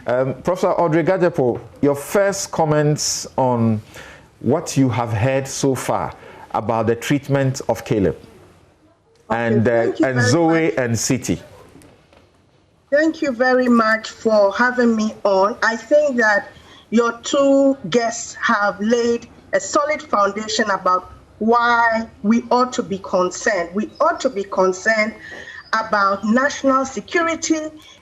Professor Audrey Gadzekpo, your first comments on what you have heard so far about the treatment of Caleb and Zoe and City. Thank you very much for having me on. I think that your two guests have laid a solid foundation about why we ought to be concerned. We ought to be concerned about national security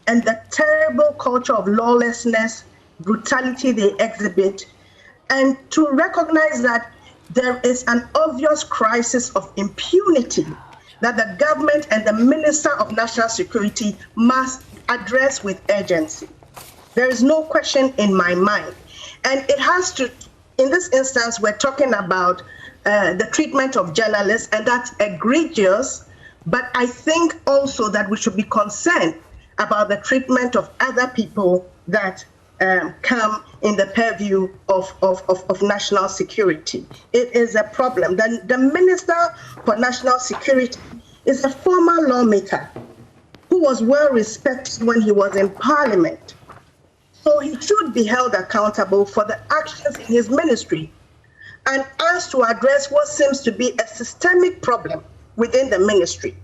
and the terrible culture of lawlessness, brutality they exhibit, and to recognize that there is an obvious crisis of impunity that the government and the Minister of National Security must address with urgency. There is no question in my mind. And it has to, in this instance, we're talking about the treatment of journalists, and that's egregious, but I think also that we should be concerned about the treatment of other people that come in the purview of national security. It is a problem. The Minister for National Security is a former lawmaker who was well respected when he was in Parliament. So he should be held accountable for the actions in his ministry and asked to address what seems to be a systemic problem within the ministry.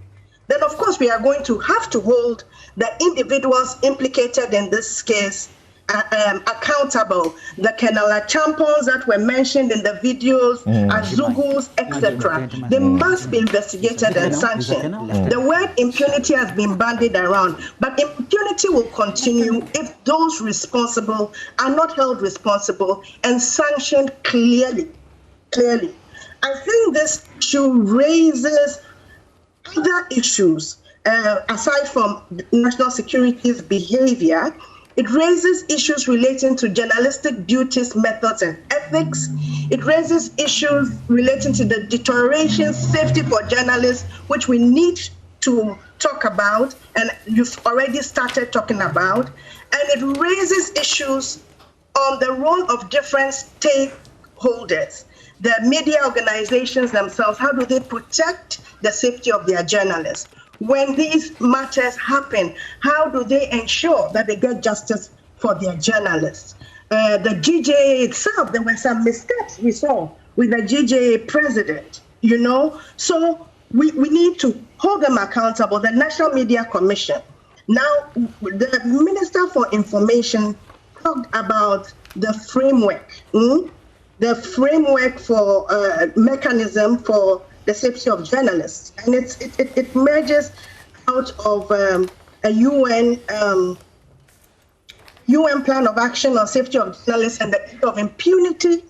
Then, of course, we are going to have to hold the individuals implicated in this case accountable. The Colonel Champons that were mentioned in the videos, Azugus, etc. They must be investigated and sanctioned. The word impunity has been bandied around, but impunity will continue if those responsible are not held responsible and sanctioned clearly. I think this issue raises other issues aside from national security's behavior. It raises issues relating to journalistic duties, methods, and ethics. It raises issues relating to the deterioration safety for journalists, which we need to talk about, and you've already started talking about. And it raises issues on the role of different stakeholders, the media organizations themselves. How do they protect the safety of their journalists? When these matters happen, how do they ensure that they get justice for their journalists? The GJA itself, there were some missteps we saw with the GJA president, you know? So we need to hold them accountable. The National Media Commission. Now, the Minister for Information talked about the framework, the framework for mechanism for the safety of journalists, and it emerges out of a UN plan of action on safety of journalists and the issue of impunity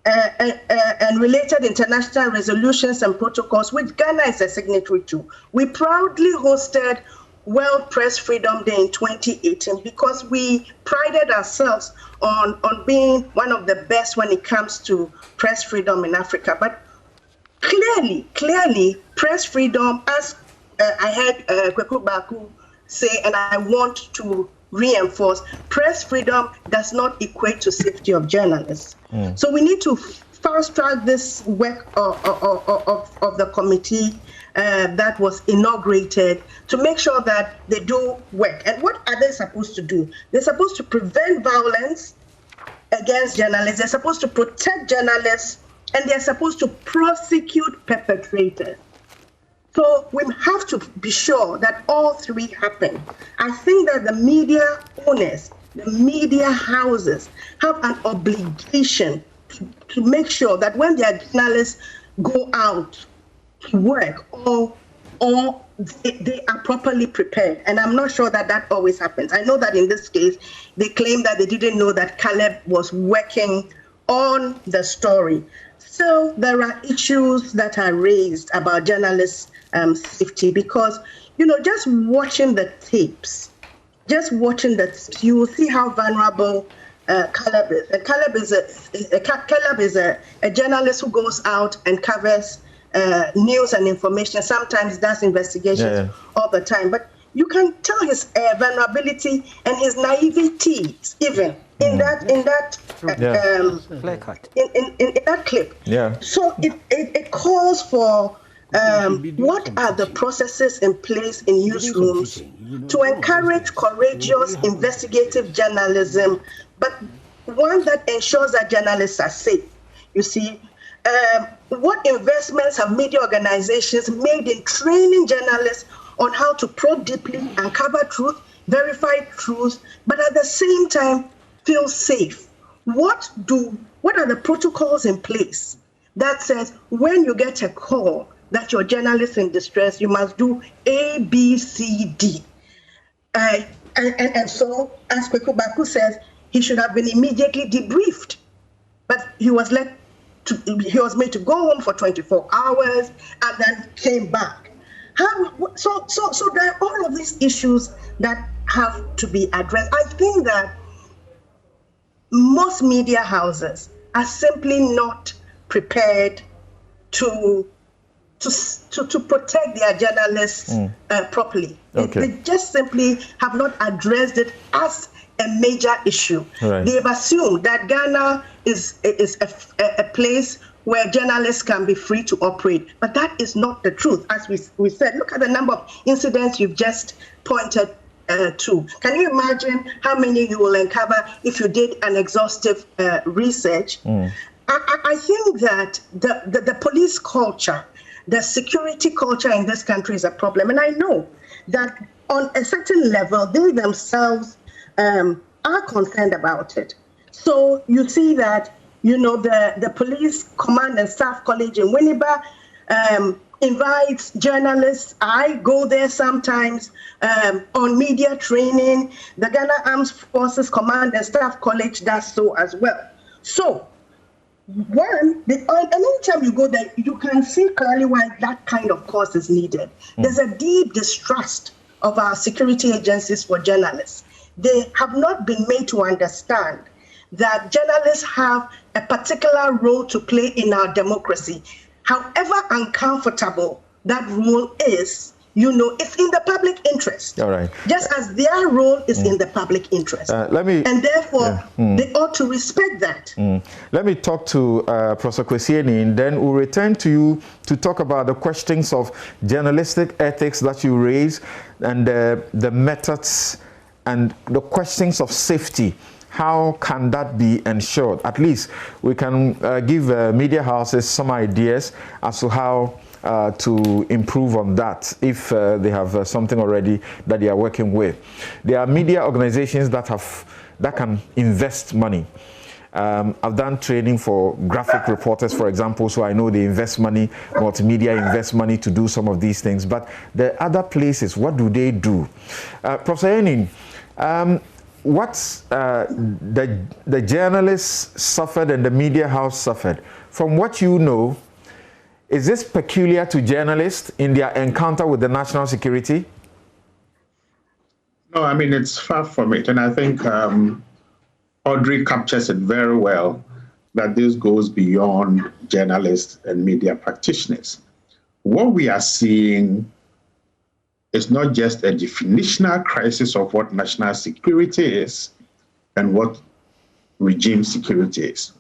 and related international resolutions and protocols, which Ghana is a signatory to. We proudly hosted World Press Freedom Day in 2018 because we prided ourselves on being one of the best when it comes to press freedom in Africa. But clearly, press freedom, as I heard Kweku Baku say, and I want to reinforce, press freedom does not equate to safety of journalists. So we need to fast track this work of the committee that was inaugurated to make sure that they do work. And what are they supposed to do? They're supposed to prevent violence against journalists. They're supposed to protect journalists, and they're supposed to prosecute perpetrators. So we have to be sure that all three happen. I think that the media owners, the media houses have an obligation to make sure that when their journalists go out to work or they are properly prepared. And I'm not sure that that always happens. I know that in this case, they claim that they didn't know that Caleb was working on the story. So there are issues that are raised about journalists' safety because, you know, just watching the tapes, you will see how vulnerable Caleb is. And Caleb is a journalist who goes out and covers news and information, sometimes does investigations all the time. But you can tell his vulnerability and his naivety even in that clip. Yeah. So it calls for what are the processes in place in newsrooms to encourage courageous investigative journalism, but one that ensures that journalists are safe? You see, what investments have media organizations made in training journalists on how to probe deeply, uncover truth, verify truth, but at the same time feel safe? What are the protocols in place that says when you get a call that you're a journalist in distress, you must do A, B, C, D? And so, as Kweku Baku says, he should have been immediately debriefed, but he was made to go home for 24 hours and then came back. So there are all of these issues that have to be addressed. I think that most media houses are simply not prepared to protect their journalists properly. Okay. They just simply have not addressed it as a major issue. Right. They've assumed that Ghana is a place where journalists can be free to operate, but that is not the truth. As we said, look at the number of incidents you've just pointed to. Can you imagine how many you will uncover if you did an exhaustive research? I think that the police culture, the security culture in this country is a problem. And I know that on a certain level, they themselves are concerned about it. So you see that, the Police Command and Staff College in Winneba invites journalists. I go there sometimes on media training. The Ghana Armed Forces Command and Staff College does so as well. So anytime you go there, you can see clearly why that kind of course is needed. There's a deep distrust of our security agencies for journalists. They have not been made to understand that journalists have a particular role to play in our democracy. However uncomfortable that role is, it's in the public interest. All right. Just as their role is in the public interest. And therefore, they ought to respect that. Let me talk to Professor Kwesieni, and then we'll return to you to talk about the questions of journalistic ethics that you raise and the methods and the questions of safety. How can that be ensured? At least we can give media houses some ideas as to how to improve on that if they have something already that they are working with. There are media organizations that can invest money. I've done training for graphic reporters, for example, so I know they invest money, multimedia invest money to do some of these things. But the other places, what do they do? Professor Enin, what the journalists suffered and the media house suffered, from what you know, is this peculiar to journalists in their encounter with the national security? No, I mean, it's far from it. And I think Audrey captures it very well, that this goes beyond journalists and media practitioners. What we are seeing is not just a definitional crisis of what national security is and what regime security is.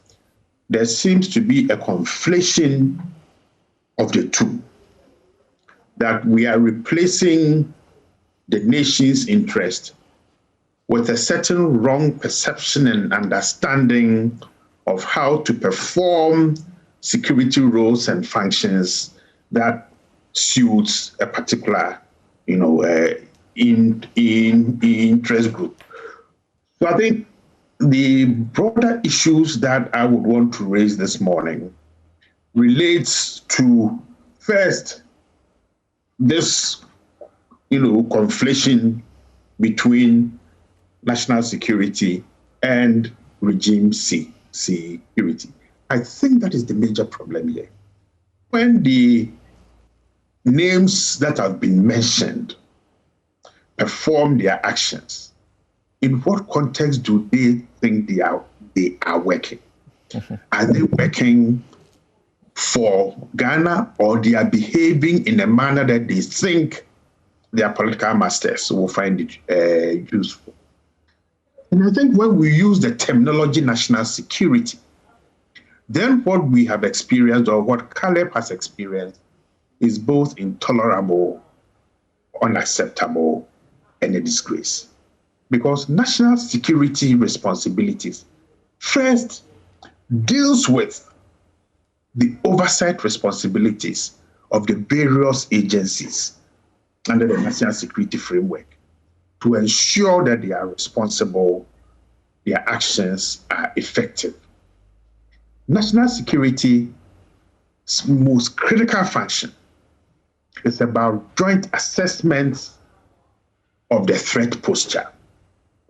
There seems to be a conflation of the two, that we are replacing the nation's interest with a certain wrong perception and understanding of how to perform security roles and functions that suits a particular interest group. So I think the broader issues that I would want to raise this morning relates to, first, this conflation between national security and regime security. I think that is the major problem here. When the names that have been mentioned perform their actions, in what context do they think they are working? Are they working for Ghana, or they are behaving in a manner that they think their political masters will find it useful? And I think when we use the terminology national security, then what we have experienced, or what Caleb has experienced, is both intolerable, unacceptable, and a disgrace. Because national security responsibilities first deals with the oversight responsibilities of the various agencies under the national security framework to ensure that they are responsible, their actions are effective. National security's most critical function is about joint assessment of the threat posture.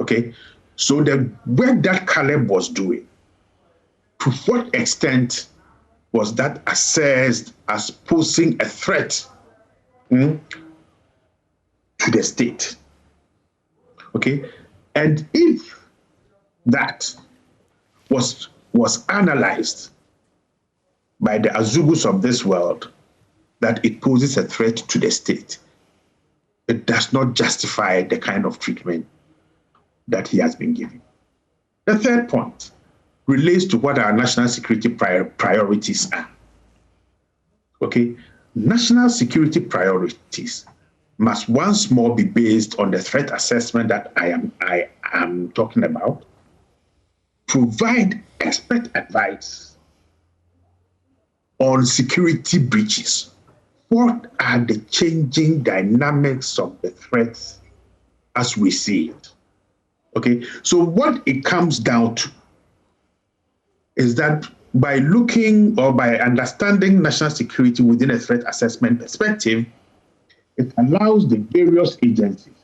Okay, so the work that Caleb was doing, to what extent was that assessed as posing a threat to the state? Okay, and if that was analyzed by the Azugus of this world, that it poses a threat to the state, it does not justify the kind of treatment that he has been given. The third point relates to what our national security priorities are. Okay, national security priorities must once more be based on the threat assessment that I am talking about, provide expert advice on security breaches. What are the changing dynamics of the threats as we see it? Okay, so what it comes down to is that by looking or by understanding national security within a threat assessment perspective, it allows the various agencies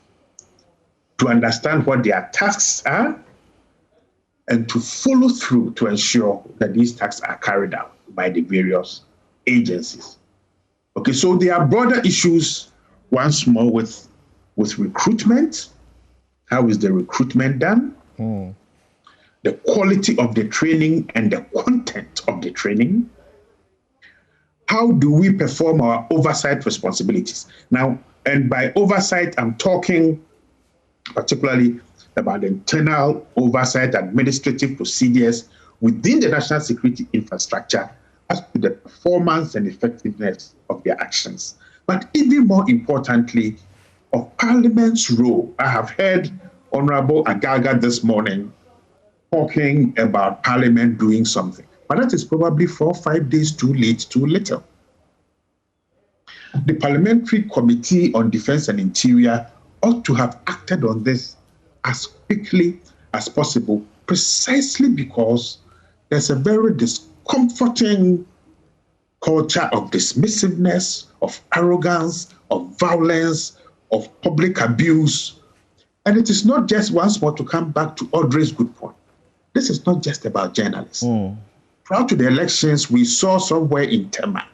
to understand what their tasks are and to follow through to ensure that these tasks are carried out by the various agencies. Okay, so there are broader issues once more with recruitment. How is the recruitment done? The quality of the training and the content of the training. How do we perform our oversight responsibilities? Now, and by oversight, I'm talking particularly about the internal oversight, administrative procedures within the national security infrastructure as to the performance and effectiveness of their actions. But even more importantly, of Parliament's role. I have heard Honorable Agaga this morning talking about Parliament doing something, but that is probably 4 or 5 days too late, too little. The Parliamentary Committee on Defense and Interior ought to have acted on this as quickly as possible, precisely because there's a very discomforting culture of dismissiveness, of arrogance, of violence, of public abuse. And it is not just once more to come back to Audrey's good point. This is not just about journalists. Prior to the elections, we saw somewhere in Tema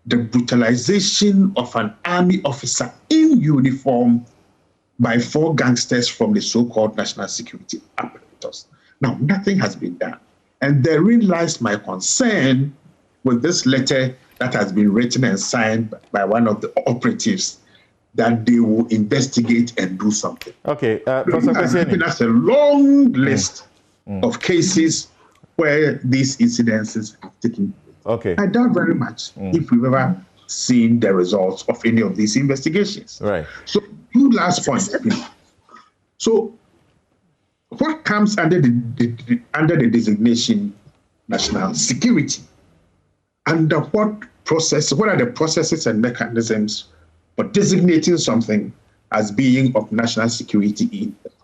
the brutalization of an army officer in uniform by 4 gangsters from the so-called national security apparatus. Now, nothing has been done. And therein lies my concern with this letter that has been written and signed by one of the operatives, that they will investigate and do something. Okay, Professor has given us a long list of cases where these incidences have taken place. Okay, I doubt very much if we've ever seen the results of any of these investigations. Right. So, 2 last points. So, what comes under the designation national security? Under what process? What are the processes and mechanisms for designating something as being of national security interest?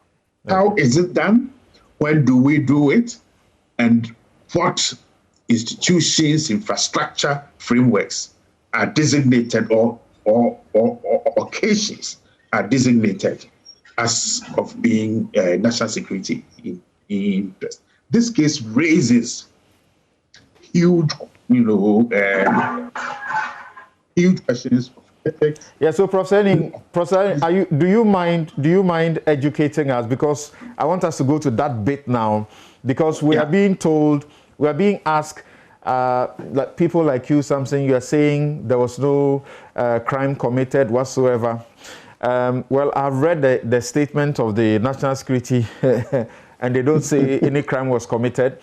How is it done? When do we do it? And what institutions, infrastructure, frameworks are designated or occasions are designated as of being national security interest? This case raises huge, huge questions. Yeah, so Professor, do you mind educating us, because I want us to go to that bit now, because we are being told, we are being asked, like people like you, something you are saying there was no crime committed whatsoever. Well, I've read the statement of the national security, and they don't say any crime was committed.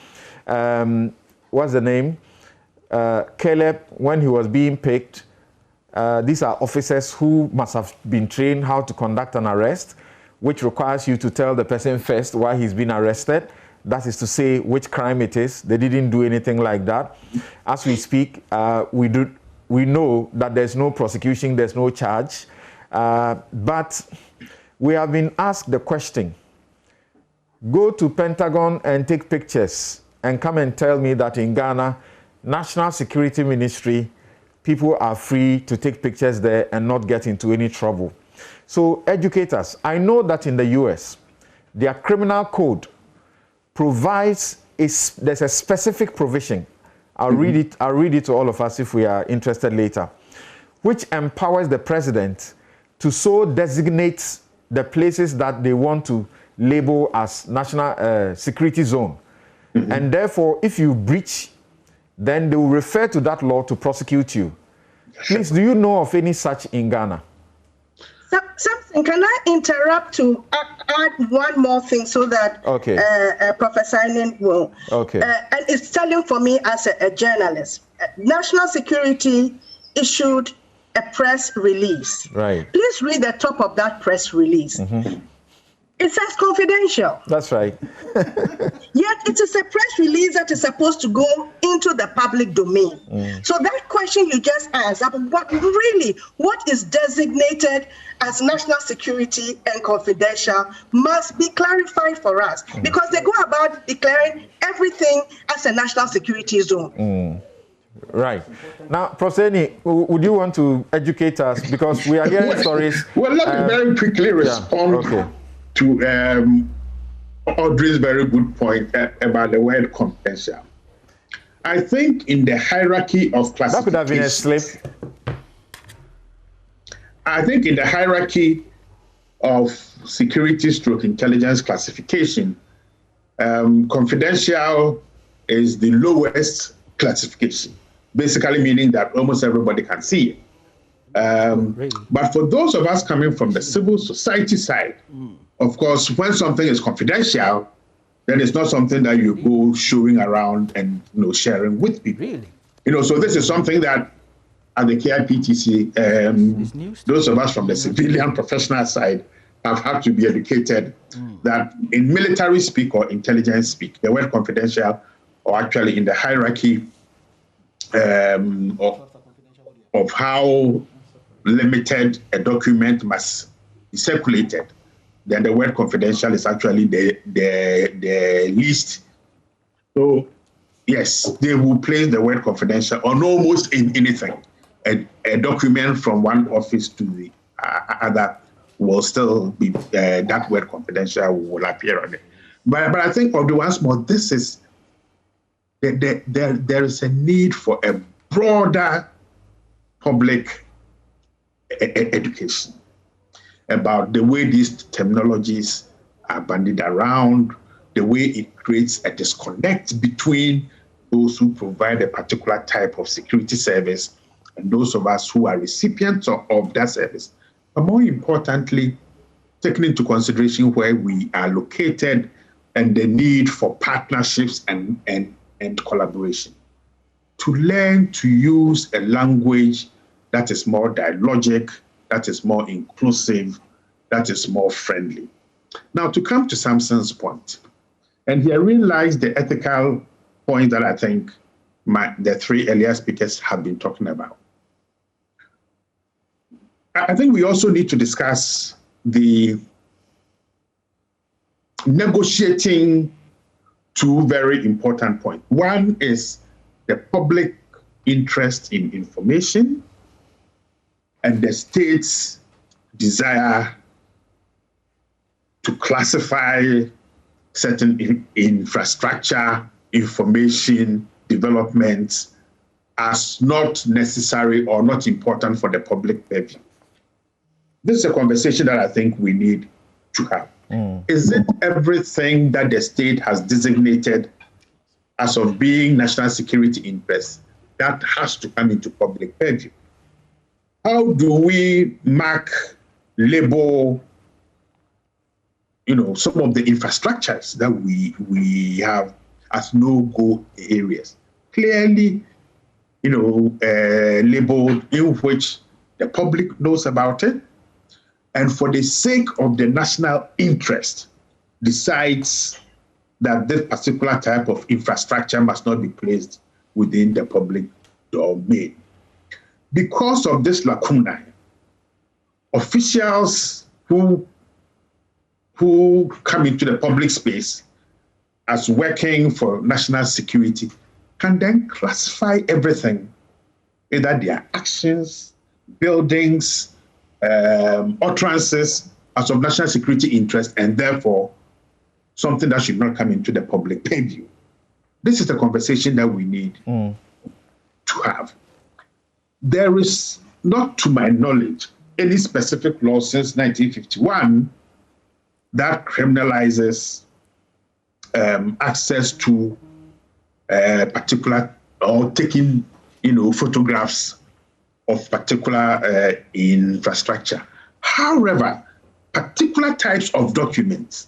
What's the name? Caleb, when he was being picked, These are officers who must have been trained how to conduct an arrest, which requires you to tell the person first why he's been arrested. That is to say which crime it is. They didn't do anything like that. As we speak, we know that there's no prosecution, there's no charge. But we have been asked the question, go to Pentagon and take pictures and come and tell me that in Ghana, National Security Ministry, people are free to take pictures there and not get into any trouble. So educators, I know that in the US, their criminal code provides, there's a specific provision. I'll read it to all of us if we are interested later, which empowers the president to so designate the places that they want to label as national security zone. And therefore, if you breach, then they will refer to that law to prosecute you. Please, do you know of any such in Ghana? Something, can I interrupt to add one more thing so that Professor Simon will? Okay. And it's telling for me as a journalist. National Security issued a press release. Right. Please read the top of that press release. It says confidential. That's right. Yet it is a press release that is supposed to go into the public domain. So that question you just asked, what is designated as national security and confidential must be clarified for us, because they go about declaring everything as a national security zone. Right. Now, Proseni, would you want to educate us? Because we are hearing stories. Well, let me very quickly respond to Audrey's very good point about the word confidential. I think in the hierarchy of classification, that could have been a slip. I think in the hierarchy of security/intelligence classification, confidential is the lowest classification, basically meaning that almost everybody can see it. But for those of us coming from the civil society side, of course, when something is confidential, then it's not something that you go showing around and sharing with people. So this is something that at the KIPTC, those of us from the civilian professional side have had to be educated that in military speak or intelligence speak, the word confidential, or actually in the hierarchy of how limited a document must be circulated, then the word confidential is actually the least. So yes, they will place the word confidential on almost in anything. A document from one office to the other will still be, that word confidential will appear on it. But I think of the once more, this is, there is a need for a broader public education about the way these terminologies are bandied around, the way it creates a disconnect between those who provide a particular type of security service and those of us who are recipients of that service. But more importantly, taking into consideration where we are located and the need for partnerships and collaboration. To learn to use a language that is more dialogic, that is more inclusive, that is more friendly. Now, to come to Samson's point, and here lies the ethical point that I think the three earlier speakers have been talking about. I think we also need to discuss the negotiating two very important points. One is the public interest in information and the state's desire to classify certain infrastructure, information, developments as not necessary or not important for the public purview. This is a conversation that I think we need to have. Is it everything that the state has designated as of being national security interest that has to come into public purview? How do we mark, label, some of the infrastructures that we have as no-go areas? Clearly, labeled, in which the public knows about it, and for the sake of the national interest, decides that this particular type of infrastructure must not be placed within the public domain. Because of this lacuna, officials who come into the public space as working for national security can then classify everything, either their actions, buildings, utterances as of national security interest, and therefore something that should not come into the public purview. This is the conversation that we need to have. There is not, to my knowledge, any specific law since 1951 that criminalizes access to particular or taking, photographs of particular infrastructure. However, particular types of documents,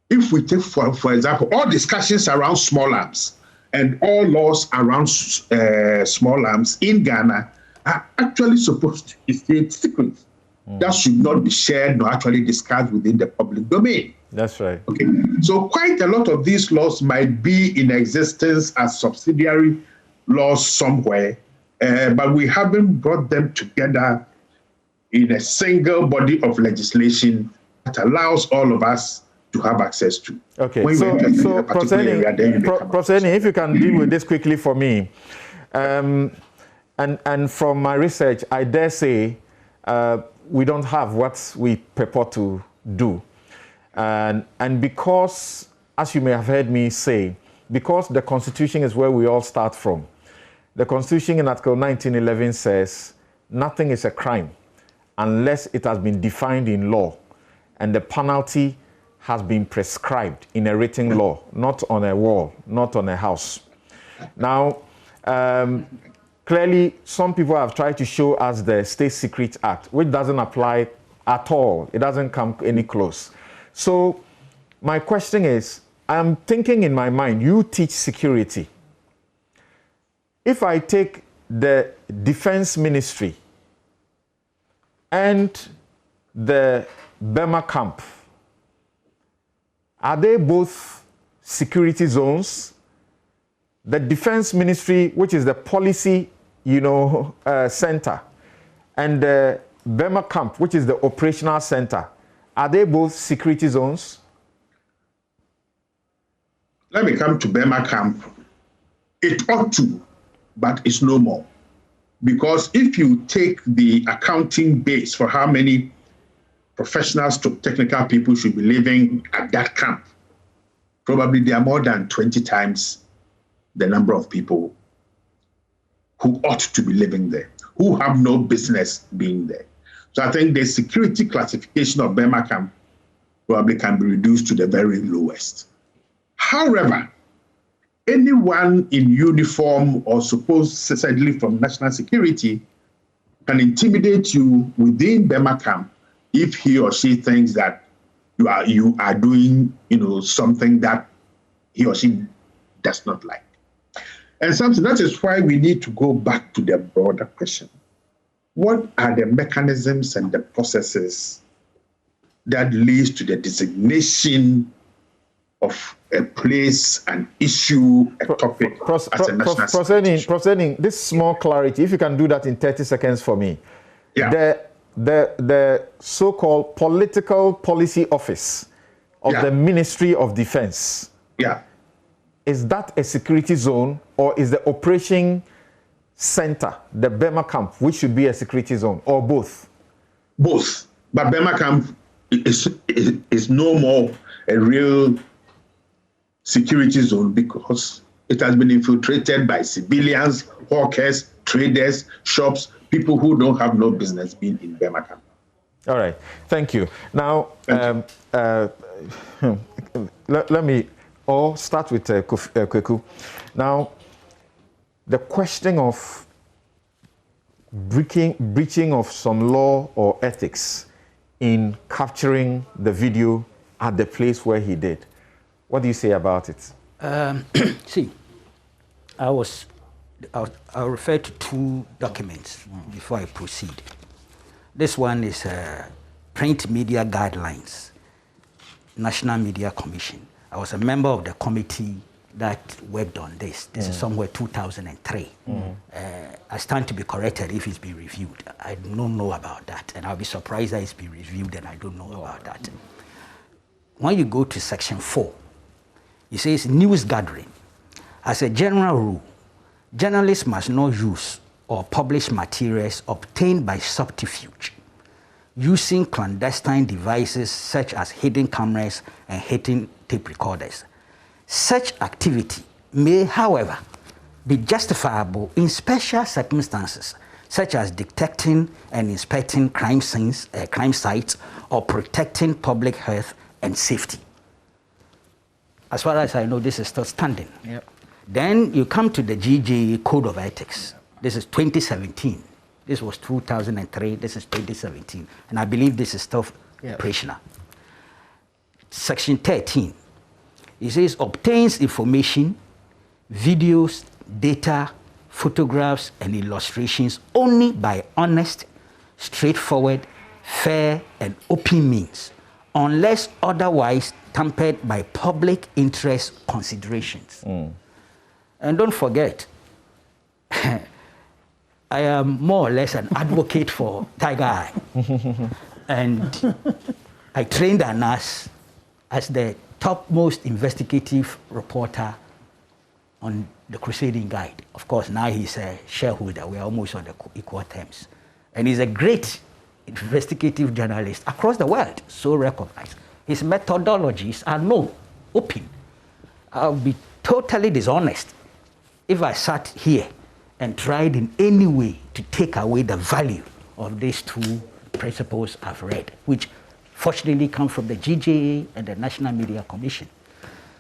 if we take, for example, all discussions around small arms and all laws around small arms in Ghana are actually supposed to be state secrets. That should not be shared nor actually discussed within the public domain. That's right. Okay. So quite a lot of these laws might be in existence as subsidiary laws somewhere, but we haven't brought them together in a single body of legislation that allows all of us to have access to. Okay, so Prof, if you can deal with this quickly for me. And from my research, I dare say we don't have what we purport to do. And because, as you may have heard me say, because the Constitution is where we all start from, the Constitution in Article 1911 says nothing is a crime unless it has been defined in law and the penalty has been prescribed in a written law, not on a wall, not on a house. Now, clearly, some people have tried to show us the State Secret Act, which doesn't apply at all. It doesn't come any close. So my question is, I'm thinking in my mind, you teach security. If I take the Defense Ministry and the Burma camp, are they both security zones? The Defense Ministry, which is the policy, center, and the Burma camp, which is the operational center, are they both security zones? Let me come to Burma camp. It ought to, but it's no more. Because if you take the accounting base for how many professionals to technical people should be living at that camp, probably there are more than 20 times the number of people who ought to be living there, who have no business being there. So I think the security classification of Burma camp probably can be reduced to the very lowest. However, anyone in uniform or supposedly from national security can intimidate you within Burma camp if he or she thinks that you are doing something that he or she does not like. And something that is why we need to go back to the broader question. What are the mechanisms and the processes that leads to the designation of a place, an issue, a topic as a national security? Proceeding, this small clarity, if you can do that in 30 seconds for me. Yeah. The so-called Political Policy Office of the Ministry of Defense. Yeah. Is that a security zone, or is the operation center, the Burma camp, which should be a security zone, or both? Both. But Burma camp is no more a real security zone because it has been infiltrated by civilians, hawkers, traders, shops, people who don't have no business being in Burma camp. All right. Thank you. Now, let me start with Kweku. Now, the question of breaching of some law or ethics in capturing the video at the place where he did. What do you say about it? See, I was I'll refer to two documents before I proceed. This one is Print Media Guidelines, National Media Commission. I was a member of the committee that worked on this. This is somewhere 2003. I stand to be corrected if it's been reviewed. I don't know about that, and I'll be surprised that it's been reviewed and I don't know about that. When you go to section 4, it says news gathering. As a general rule, journalists must not use or publish materials obtained by subterfuge, using clandestine devices such as hidden cameras and hidden tape recorders. Such activity may, however, be justifiable in special circumstances, such as detecting and inspecting crime scenes, crime sites, or protecting public health and safety. As far as I know, this is still standing. Yep. Then you come to the GJA Code of Ethics. This is 2017. This was 2003. This is 2017. And I believe this is still operational. Section 13. It says obtains information, videos, data, photographs, and illustrations only by honest, straightforward, fair, and open means, unless otherwise tampered by public interest considerations. And don't forget, I am more or less an advocate for Tiger Eye. And I trained a nurse as the topmost investigative reporter on the Crusading Guide. Of course, now he's a shareholder. We're almost on the equal terms. And he's a great investigative journalist across the world, so recognized. His methodologies are known, open. I'll be totally dishonest if I sat here and tried in any way to take away the value of these two principles I've read, which fortunately come from the GJA and the National Media Commission.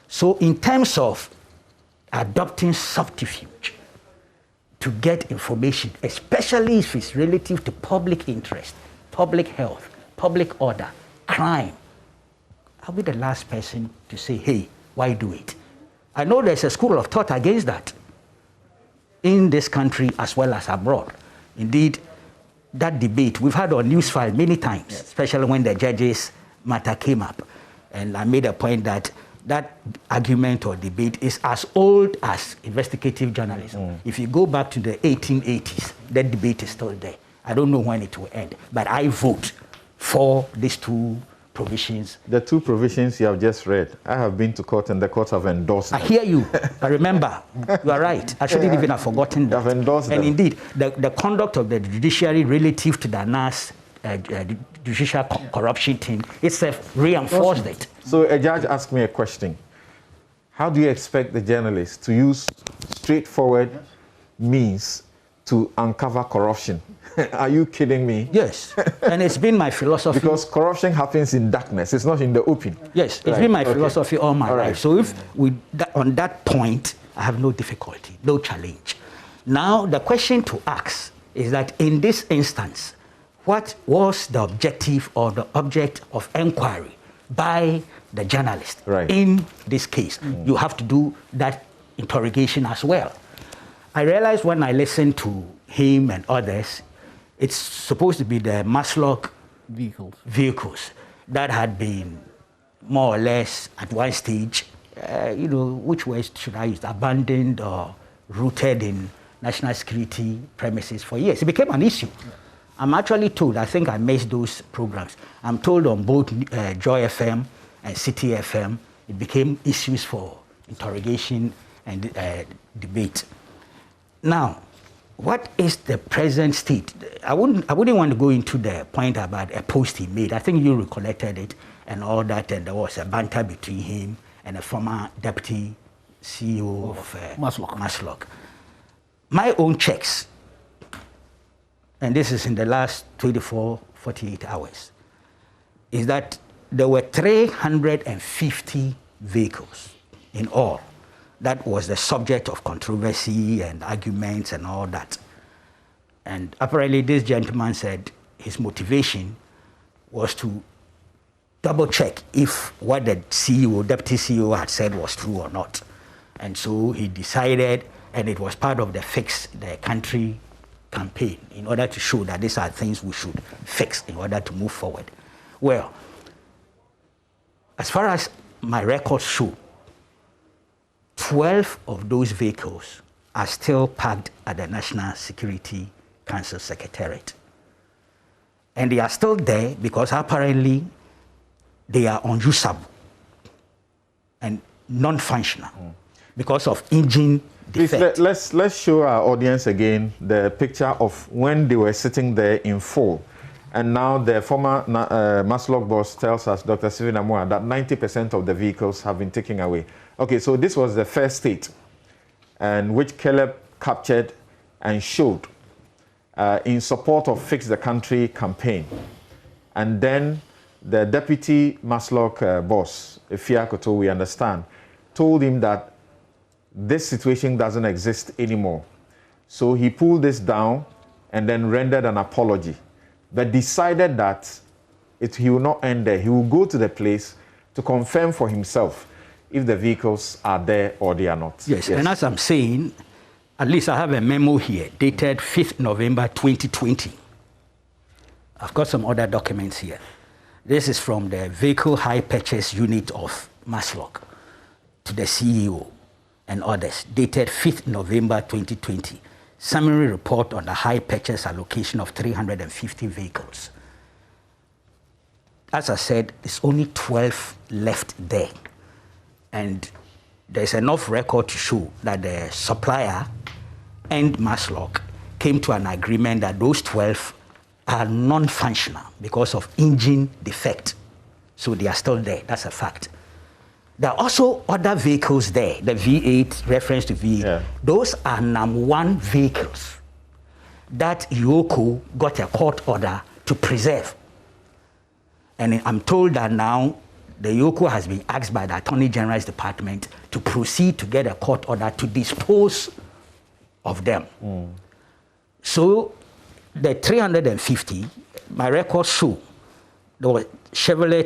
So in terms of adopting subterfuge to get information, especially if it's relative to public interest, public health, public order, crime, I'll be the last person to say, hey, why do it? I know there's a school of thought against that in this country as well as abroad. Indeed, that debate we've had on Newsfile many times, especially when the judges matter came up. And I made a point that that argument or debate is as old as investigative journalism. If you go back to the 1880s, that debate is still there. I don't know when it will end, but I vote for these two provisions. The two provisions you have just read, I have been to court and the courts have endorsed them. I hear you, but remember, you are right. I shouldn't even have forgotten that. They have endorsed them. And indeed, the conduct of the judiciary relative to the NAS judicial corruption team itself reinforced it. So a judge asked me a question. How do you expect the journalists to use straightforward means to uncover corruption? Are you kidding me? Yes, and it's been my philosophy. Because corruption happens in darkness, it's not in the open. Yes, it's been my philosophy all my life. So if on that point, I have no difficulty, no challenge. Now, the question to ask is that in this instance, what was the objective or the object of inquiry by the journalist in this case? You have to do that interrogation as well. I realized when I listened to him and others, it's supposed to be the Maslow vehicles that had been more or less at one stage, which words should I use, abandoned or rooted in national security premises for years. It became an issue. I'm actually told, I think I missed those programs. I'm told on both Joy FM and City FM, it became issues for interrogation and debate. Now, what is the present state? I wouldn't want to go into the point about a post he made. I think you recollected it and all that, and there was a banter between him and a former deputy CEO of Maslow. My own checks, and this is in the last 24, 48 hours, is that there were 350 vehicles in all. That was the subject of controversy and arguments and all that. And apparently this gentleman said his motivation was to double check if what the CEO, deputy CEO had said was true or not. And so he decided And it was part of the Fix the Country campaign in order to show that these are things we should fix in order to move forward. Well, as far as my records show, 12 of those vehicles are still parked at the National Security Council Secretariat. And they are still there because apparently they are unusable and non-functional because of engine defect. Please, let's show our audience again the picture of when they were sitting there in full. And now the former Maslock boss tells us, Dr. Stephen Amoah, that 90% of the vehicles have been taken away. Okay, so this was the first state, and which Caleb captured and showed in support of Fix the Country campaign. And then the deputy Maslock boss, Efia Koto, we understand, told him that this situation doesn't exist anymore. So he pulled this down and then rendered an apology, but decided that he will not end there. He will go to the place to confirm for himself if the vehicles are there or they are not. Yes, and as I'm saying, at least I have a memo here dated 5th November 2020. I've got some other documents here. This is from the Vehicle High Purchase Unit of Maslock to the CEO and others, dated 5th November 2020. Summary report on the high purchase allocation of 350 vehicles. As I said, there's only 12 left there. And there's enough record to show that the supplier and Maslock came to an agreement that those 12 are non-functional because of engine defect. So they are still there, that's a fact. There are also other vehicles there, the V8, reference to V8. Yeah. Those are NAM1 vehicles that Yoko got a court order to preserve. And I'm told that now the Yoko has been asked by the Attorney General's Department to proceed to get a court order to dispose of them. So the 350, my records show, the Chevrolet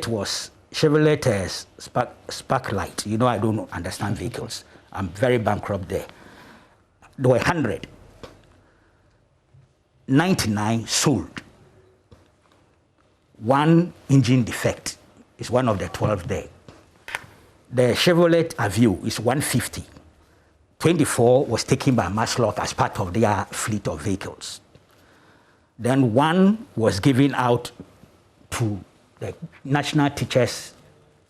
Sparklight. You know, I don't understand vehicles. I'm very bankrupt there. There were 100. 99 sold. One engine defect is one of the 12 there. The Chevrolet Aveo is 150. 24 was taken by Maslock as part of their fleet of vehicles. Then one was given out to the National Teachers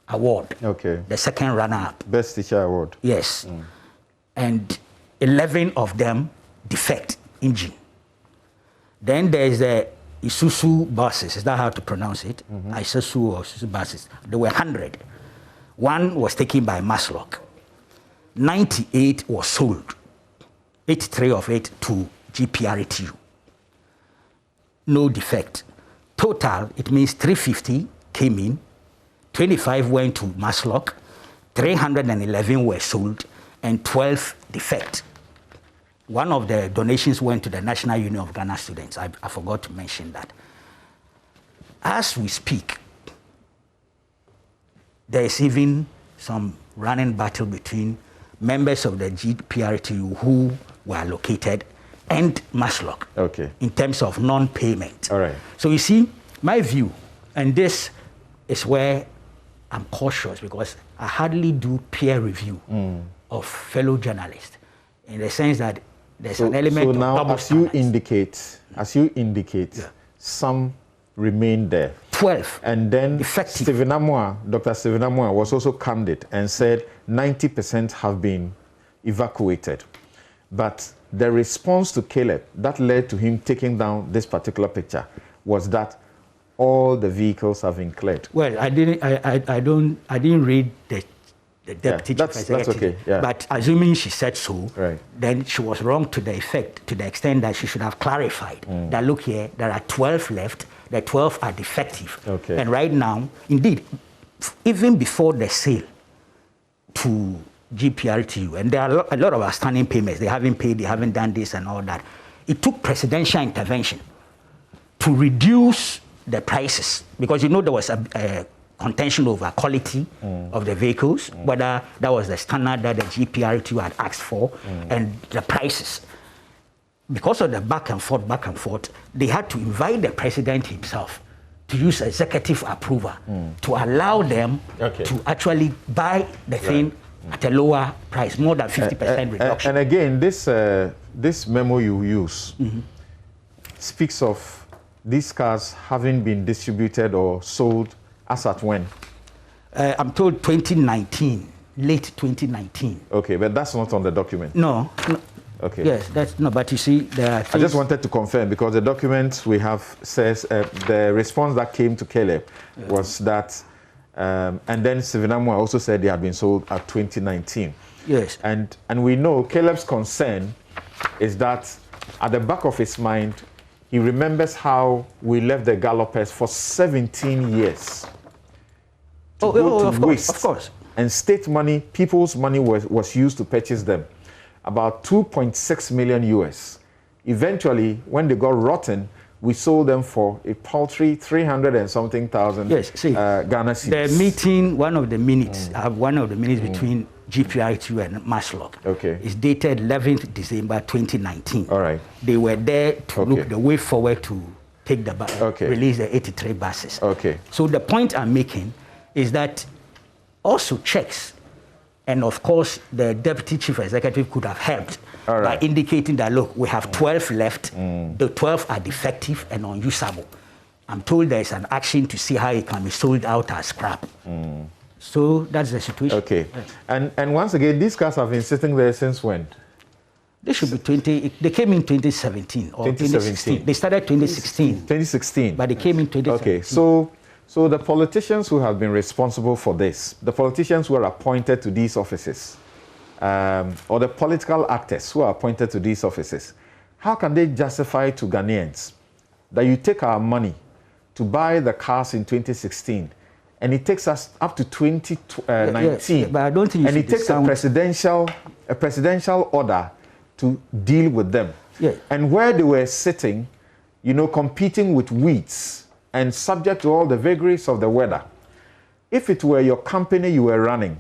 Award, the second runner-up. Best Teacher Award. Yes. And 11 of them defect engine. Then there's the Isuzu buses. Is that how to pronounce it? Isuzu or Isuzu buses. There were 100. One was taken by Maslock. 98 was sold. 83 of it to GPRTU. No defect. Total, it means 350 came in, 25 went to Maslock, 311 were sold, and 12 defect. One of the donations went to the National Union of Ghana Students. I forgot to mention that. As we speak, there is even some running battle between members of the GPRTU who were located and Maslock in terms of non-payment. All right. So you see, my view, and this is where I'm cautious because I hardly do peer review of fellow journalists in the sense that there's an element of double standards. So now, as you indicate, some remain there. 12. And then effective. Dr. Stephen Amoah was also candid and said 90% have been evacuated. But the response to Caleb that led to him taking down this particular picture was that all the vehicles have been cleared. Well, I didn't read the deputy chief executive. That's okay. Yeah. But assuming she said so, then she was wrong to the extent that she should have clarified that look here, there are 12 left, the 12 are defective. And right now, indeed, even before the sale to GPRTU, and there are a lot of outstanding payments, they haven't paid, they haven't done this and all that. It took presidential intervention to reduce the prices because you know there was a contention over quality of the vehicles, whether that was the standard that the GPRTU had asked for, and the prices. Because of the back and forth, they had to invite the president himself to use executive approval to allow them to actually buy the thing at a lower price, more than 50% reduction. And again, this memo you use speaks of these cars having been distributed or sold as at when? I'm told 2019, late 2019. Okay, but that's not on the document. No. Okay. Yes, that's no. But you see, there are things. I just wanted to confirm because the document we have says the response that came to Caleb was that, and then Sivinamwa also said they had been sold at 2019. Yes. And we know Caleb's concern is that at the back of his mind, he remembers how we left the gallopers for 17 years. Of course. And state money, people's money was used to purchase them. About 2.6 million US. Eventually, when they got rotten, we sold them for a paltry 300 and something thousand Ghana cedis. The meeting, one of the minutes between GPRTU and Maslock is dated 11th December 2019. All right. They were there to look the way forward to take the release the 83 buses. Okay. So the point I'm making is that also checks, and of course the deputy chief executive could have helped by indicating that, look, we have 12 left, the 12 are defective and unusable. I'm told there is an action to see how it can be sold out as scrap. So that's the situation. Okay. And once again, these cars have been sitting there since when? They should be they came in 2017 or 2016. They started 2016. 2016. But they came in 2017. Okay, so the politicians who have been responsible for this, the politicians who are appointed to these offices, or the political actors who are appointed to these offices, how can they justify to Ghanaians that you take our money to buy the cars in 2016 and it takes us up to 2019, but I don't think and it takes a presidential order to deal with them. Yeah. And where they were sitting, competing with weeds and subject to all the vagaries of the weather. If it were your company you were running,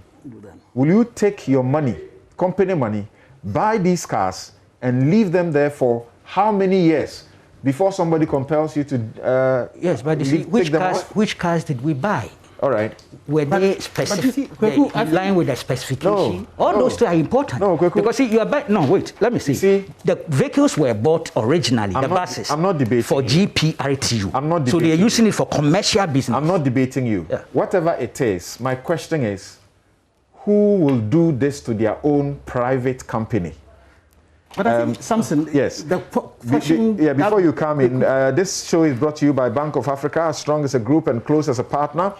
will you take your money, company money, buy these cars and leave them there for how many years before somebody compels you to yes, but you see, which cars did we buy? All right. Were they specific, in line with the specification? All those two are important. No, because see, you are no, wait, let me see. The vehicles were bought originally, buses. I'm not debating for GPRTU. I'm not debating. So they are using it for commercial business. I'm not debating you. Yeah. Whatever it is, my question is, who will do this to their own private company? But I think, Samson, yes. Before you come in, this show is brought to you by Bank of Africa, as strong as a group and close as a partner.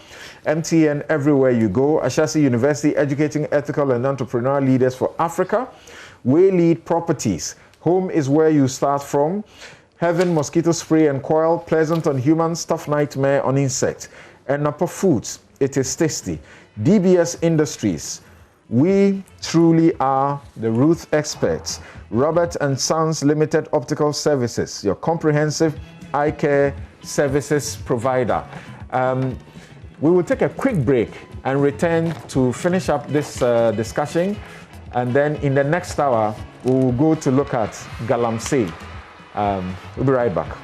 MTN everywhere you go. Ashesi University, educating ethical and entrepreneurial leaders for Africa. Waylead Properties. Home is where you start from. Heaven mosquito spray and coil, pleasant on humans, tough nightmare on insects. And Napa Foods, it is tasty. DBS Industries. We truly are the Ruth experts. Robert & Sons Limited Optical Services, your comprehensive eye care services provider. We will take a quick break and return to finish up this discussion. And then in the next hour, we will go to look at Galamsey. We'll be right back.